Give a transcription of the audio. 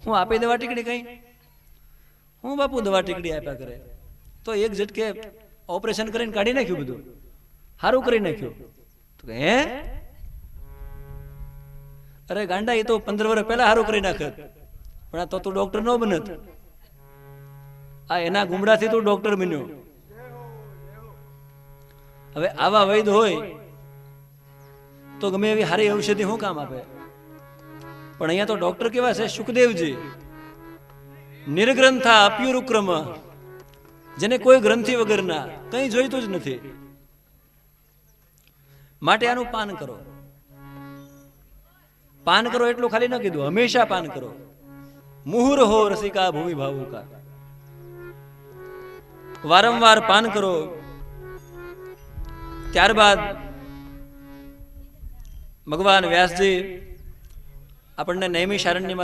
હું આપી દવા ટીકડી કઈ? હું બાપુ દવા ટીકડી આપ્યા કરે? તો એક ઝટકે ઓપરેશન કરીને કાઢી નાખ્યું, બધું સારું કરી નાખ્યું. તો હે અરે ગાંડા, એ તો 15 વર્ષ પહેલા સારું કરી નાખત, પણ આ તો તું ડોક્ટર ન બનત. આ એના ગુમડાથી તું ડોક્ટર બન્યો. હવે આવા વૈદ હોય તો ગમે એવી સારી ઔષધિ શું કામ આપે? પણ અહીંયા તો ડોક્ટર કેવા છે? સુખદેવજી, નિર્ગ્રંથા અપ્યુરુક્રમ, જેને કોઈ ગ્રંથિ વગરના, કંઈ જોઈતું જ નથી. માટે આનું પાન કરો. પાન કરો એટલું ખાલી ન કીધું, હંમેશા પાન કરો. મુહુર હો રસિકા ભૂમિ ભાવુકા, વારંવાર પાન કરો. ત્યારબાદ ભગવાન વ્યાસજી આપણને નૈમિષારણ્યમાં